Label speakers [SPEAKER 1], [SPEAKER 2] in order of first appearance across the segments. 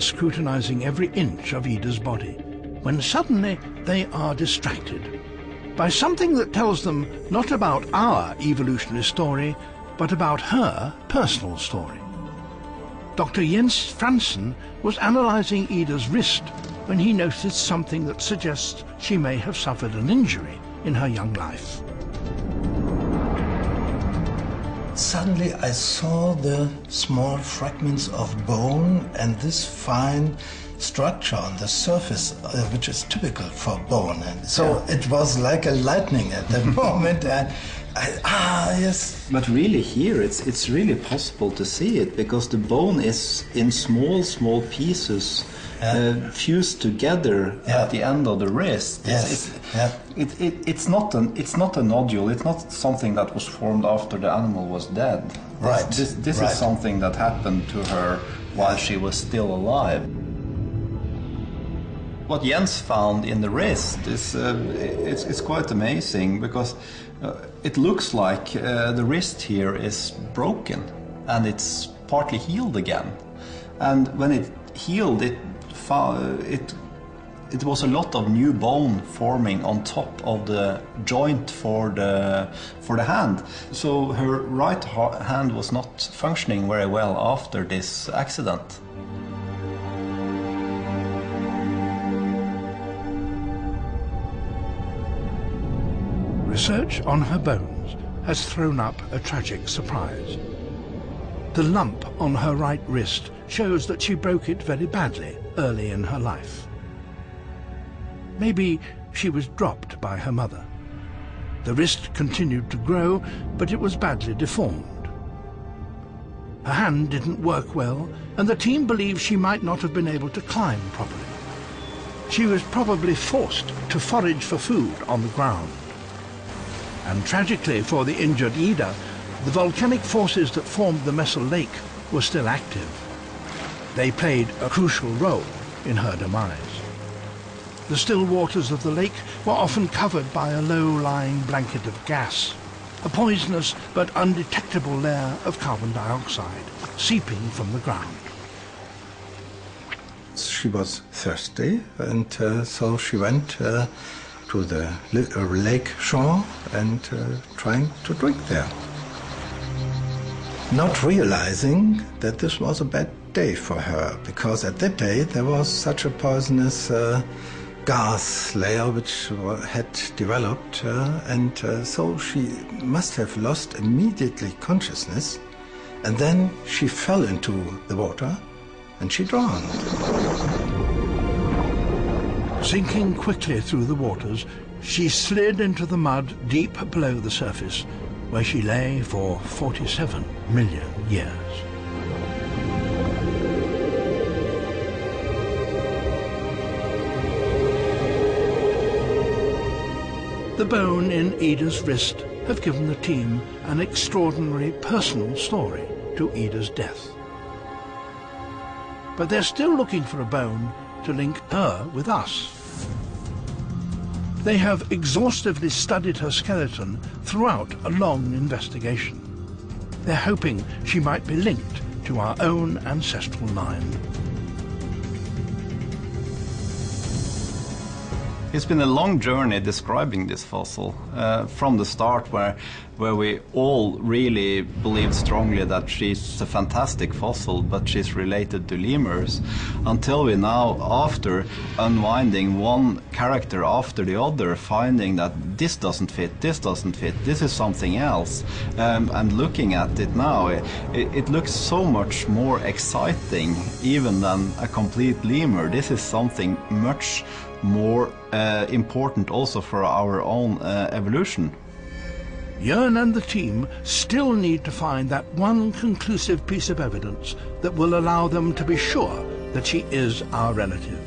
[SPEAKER 1] scrutinizing every inch of Ida's body, when suddenly they are distracted by something that tells them not about our evolutionary story, but about her personal story. Dr. Jens Fransen was analyzing Ida's wrist when he noticed something that suggests she may have suffered an injury in her young life.
[SPEAKER 2] Suddenly I saw the small fragments of bone and this fine structure on the surface, which is typical for bone. And so it was like a lightning at that moment. And yes.
[SPEAKER 3] But really here it's really possible to see it, because the bone is in small pieces fused together at the end of the wrist. It's not a nodule. It's not something that was formed after the animal was dead.
[SPEAKER 2] Right.
[SPEAKER 3] This is something that happened to her while she was still alive. What Jens found in the wrist is it's quite amazing, because it looks like the wrist here is broken and it's partly healed again. And when it healed, it was a lot of new bone forming on top of the joint for the hand. So her right hand was not functioning very well after this accident.
[SPEAKER 1] Research on her bones has thrown up a tragic surprise. The lump on her right wrist shows that she broke it very badly early in her life. Maybe she was dropped by her mother. The wrist continued to grow, but it was badly deformed. Her hand didn't work well, and the team believes she might not have been able to climb properly. She was probably forced to forage for food on the ground. And tragically for the injured Ida, the volcanic forces that formed the Messel Lake were still active. They played a crucial role in her demise. The still waters of the lake were often covered by a low-lying blanket of gas, a poisonous but undetectable layer of carbon dioxide seeping from the ground.
[SPEAKER 2] She was thirsty, and so she went to the lake shore and trying to drink there. Not realizing that this was a bad day for her, because at that day there was such a poisonous gas layer which had developed, and so she must have lost immediately consciousness, and then she fell into the water and she drowned.
[SPEAKER 1] Sinking quickly through the waters, she slid into the mud deep below the surface, where she lay for 47 million years. The bone in Ida's wrist have given the team an extraordinary personal story to Ida's death. But they're still looking for a bone to link her with us. They have exhaustively studied her skeleton throughout a long investigation. They're hoping she might be linked to our own ancestral line.
[SPEAKER 3] It's been a long journey describing this fossil, from the start where we all really believed strongly that she's a fantastic fossil, but she's related to lemurs, until we now, after unwinding one character after the other, finding that this doesn't fit, this is something else, and looking at it now, it looks so much more exciting even than a complete lemur. This is something much more important also for our own evolution.
[SPEAKER 1] Jørn and the team still need to find that one conclusive piece of evidence that will allow them to be sure that she is our relative.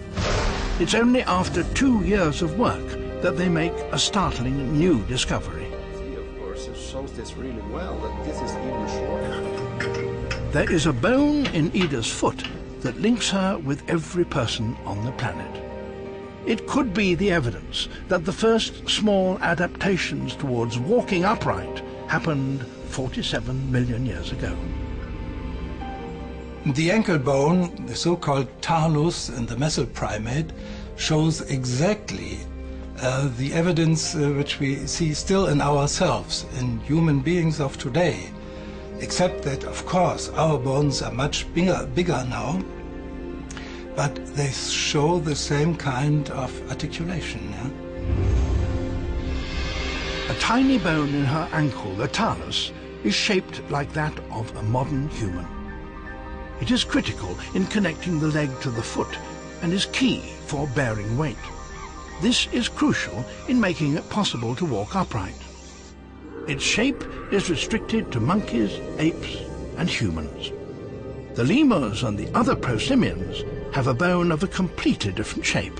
[SPEAKER 1] It's only after 2 years of work that they make a startling new discovery.
[SPEAKER 3] Of course, it shows this really well, that this is even shorter.
[SPEAKER 1] There is a bone in Ida's foot that links her with every person on the planet. It could be the evidence that the first small adaptations towards walking upright happened 47 million years ago.
[SPEAKER 2] The ankle bone, the so-called talus in the mesoprimate, shows exactly the evidence which we see still in ourselves, in human beings of today. Except that, of course, our bones are much bigger now, but they show the same kind of articulation. Yeah?
[SPEAKER 1] A tiny bone in her ankle, the talus, is shaped like that of a modern human. It is critical in connecting the leg to the foot and is key for bearing weight. This is crucial in making it possible to walk upright. Its shape is restricted to monkeys, apes, and humans. The lemurs and the other prosimians have a bone of a completely different shape.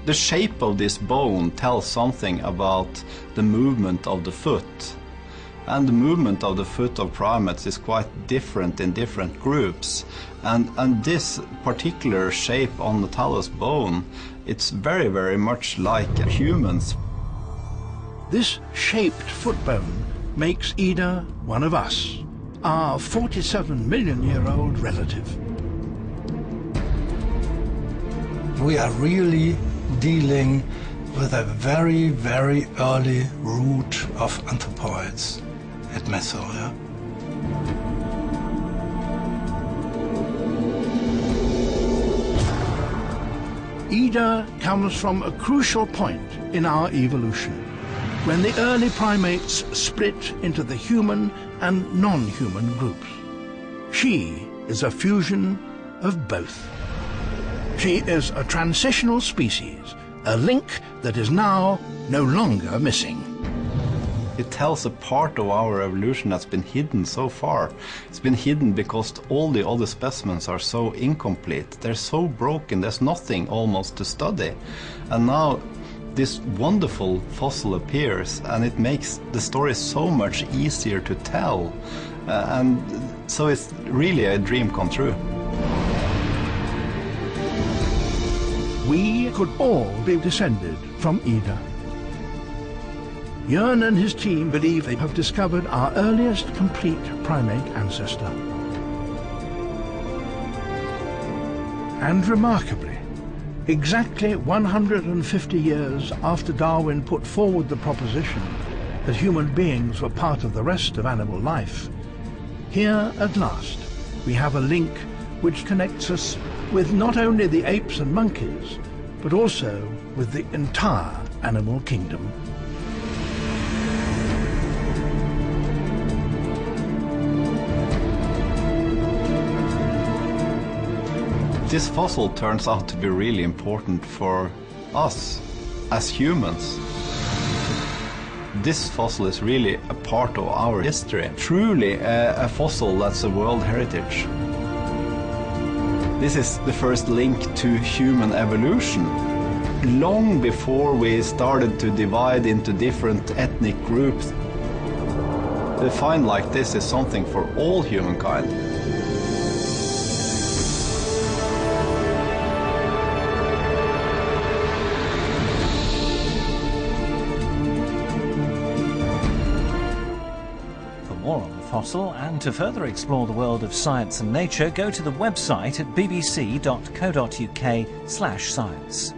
[SPEAKER 3] The shape of this bone tells something about the movement of the foot. And the movement of the foot of primates is quite different in different groups. And this particular shape on the talus bone, it's very, very much like humans.
[SPEAKER 1] This shaped foot bone makes Ida one of us, our 47-million-year-old relative.
[SPEAKER 2] We are really dealing with a very, very early root of anthropoids at Meso. Yeah?
[SPEAKER 1] Ida comes from a crucial point in our evolution, when the early primates split into the human and non-human groups. She is a fusion of both. She is a transitional species, a link that is now no longer missing.
[SPEAKER 3] It tells a part of our evolution that's been hidden so far. It's been hidden because all the other specimens are so incomplete. They're so broken, there's nothing almost to study. And now this wonderful fossil appears, and it makes the story so much easier to tell. And so it's really a dream come true.
[SPEAKER 1] We could all be descended from Ida. Jörn and his team believe they have discovered our earliest complete primate ancestor. And remarkably, exactly 150 years after Darwin put forward the proposition that human beings were part of the rest of animal life, here at last we have a link which connects us with not only the apes and monkeys, but also with the entire animal kingdom.
[SPEAKER 3] This fossil turns out to be really important for us as humans. This fossil is really a part of our history. Truly a fossil that's a world heritage. This is the first link to human evolution. Long before we started to divide into different ethnic groups, a find like this is something for all humankind.
[SPEAKER 4] More on the fossil, and to further explore the world of science and nature, go to the website at bbc.co.uk/science.